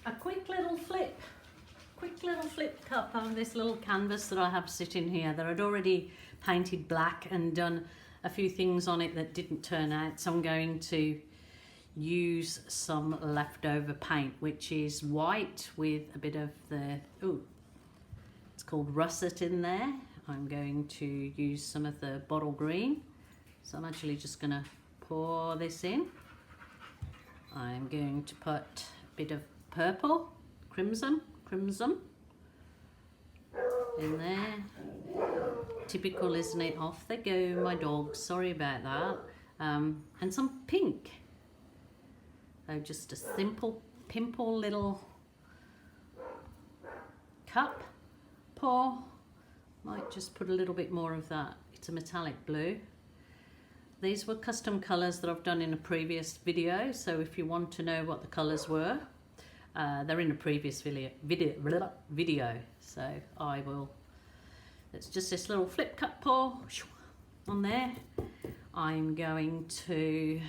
a quick little flip cup on this little canvas that I have sitting here that I'd already painted black and done a few things on it that didn't turn out, so I'm going to use some leftover paint, which is white with a bit of the, it's called russet in there. I'm going to use some of the bottle green, so I'm actually just going to pour this in. I'm going to put a bit of purple, crimson in there. Typical, isn't it? Off they go, my dogs, sorry about that. And some pink. So just a simple pimple little cup pour. Might just put a little bit more of that. It's a metallic blue. These were custom colours that I've done in a previous video, so if you want to know what the colours were, they're in a previous video, so I will. It's just this little flip cup pour on there. I'm going to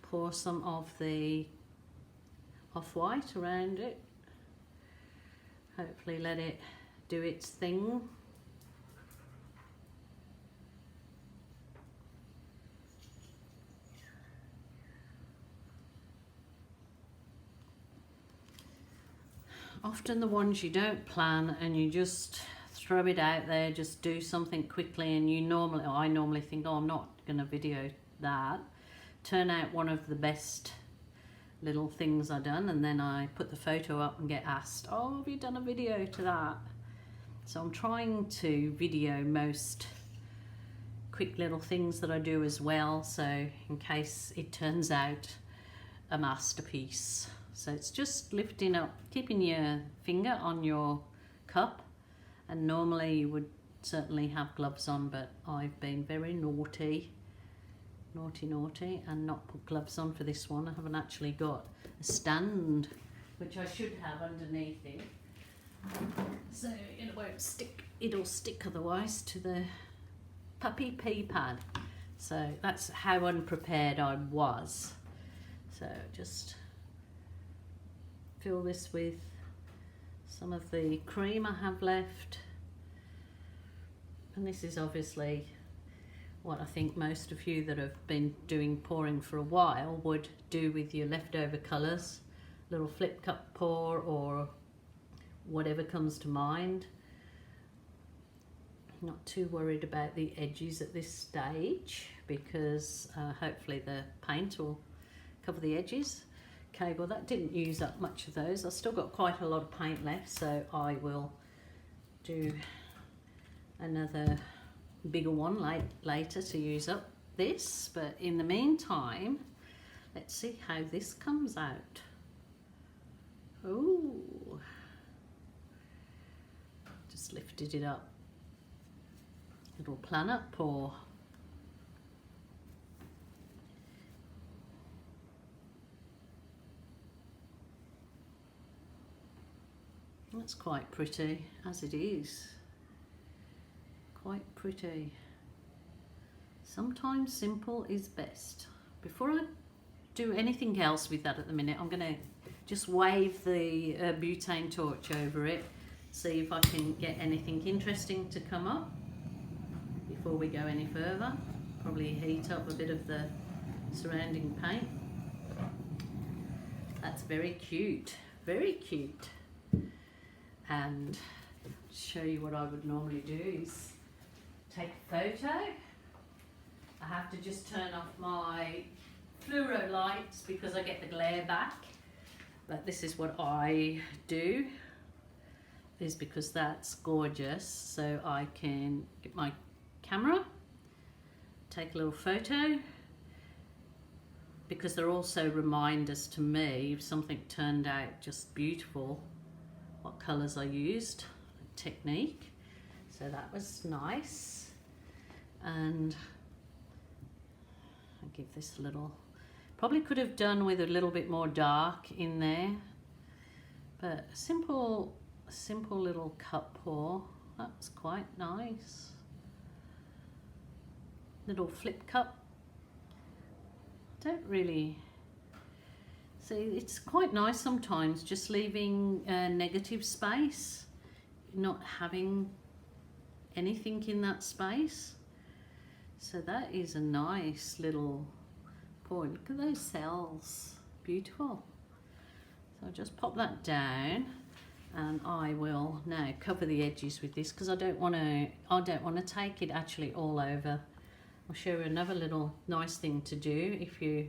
pour some of the off-white around it. Hopefully let it do its thing. Often the ones you don't plan and you just throw it out there, just do something quickly, and I normally think, oh, I'm not going to video that. Turn out one of the best little things I've done, and then I put the photo up and get asked, oh, have you done a video to that? So I'm trying to video most quick little things that I do as well, so in case it turns out a masterpiece. So it's just lifting up, keeping your finger on your cup, and normally you would certainly have gloves on, but I've been very naughty, and not put gloves on for this one. I haven't actually got a stand, which I should have underneath it, so it won't stick. It'll stick otherwise to the puppy pee pad. So that's how unprepared I was. So just fill this with some of the cream I have left, and this is obviously what I think most of you that have been doing pouring for a while would do with your leftover colours. Little flip cup pour or whatever comes to mind. Not too worried about the edges at this stage, because hopefully the paint will cover the edges. Okay, well that didn't use up much of those. I've still got quite a lot of paint left, so I will do another bigger one later to use up this. But in the meantime, let's see how this comes out. Ooh, just lifted it up. Little planet pour. That's quite pretty as it is. Quite pretty. Sometimes simple is best. Before I do anything else with that at the minute, I'm going to just wave the butane torch over it, see if I can get anything interesting to come up before we go any further. Probably heat up a bit of the surrounding paint. That's very cute, very cute. And show you what I would normally do is take a photo. I have to just turn off my fluoro lights because I get the glare back, but this is what I do, is because that's gorgeous. So I can get my camera, take a little photo, because they're also reminders to me if something turned out just beautiful, what colours I used, technique. So that was nice. And I'll give this a little, probably could have done with a little bit more dark in there, but a simple little cup pour. That's quite nice. Little flip cup. Don't really See, it's quite nice sometimes just leaving a negative space, not having anything in that space. So that is a nice little point. Look at those cells, beautiful. So I'll just pop that down, and I will now cover the edges with this because I don't want to take it actually all over. I'll show you another little nice thing to do if you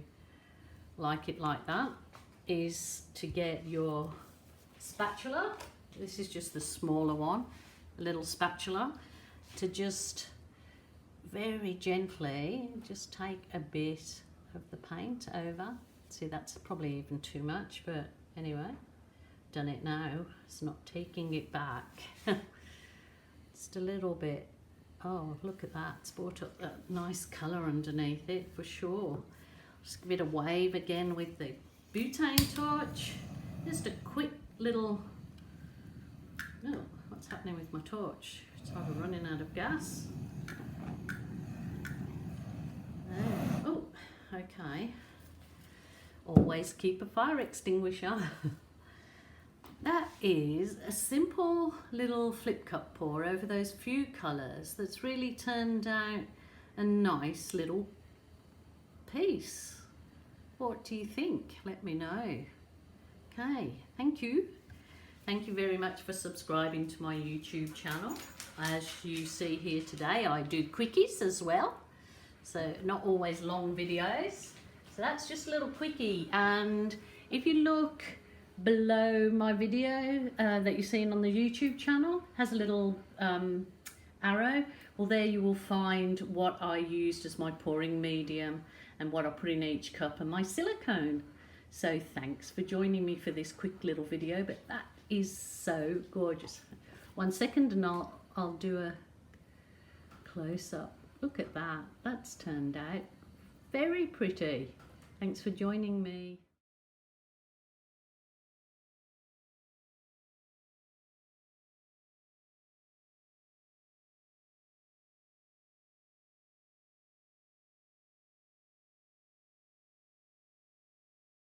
like it like that, is to get your spatula. This is just the smaller one, a little spatula, to just very gently just take a bit of the paint over. See, that's probably even too much, but anyway, done it now. It's not taking it back. Just a little bit. Oh, look at that. It's brought up that nice colour underneath it for sure. Just give it a wave again with the butane torch. Just a quick little... Oh, what's happening with my torch? It's either running out of gas. Oh, okay. Always keep a fire extinguisher. That is a simple little flip cup pour over those few colours that's really turned out a nice little piece. What do you think? Let me know. Okay, thank you. Thank you very much for subscribing to my YouTube channel. As you see here today, I do quickies as well. So not always long videos. So that's just a little quickie. And if you look below my video that you're seeing on the YouTube channel, has a little arrow. Well, there you will find what I used as my pouring medium and what I put in each cup and my silicone. So thanks for joining me for this quick little video, but that is so gorgeous. 1 second and I'll do a close up. Look at that. That's turned out very pretty. Thanks for joining me.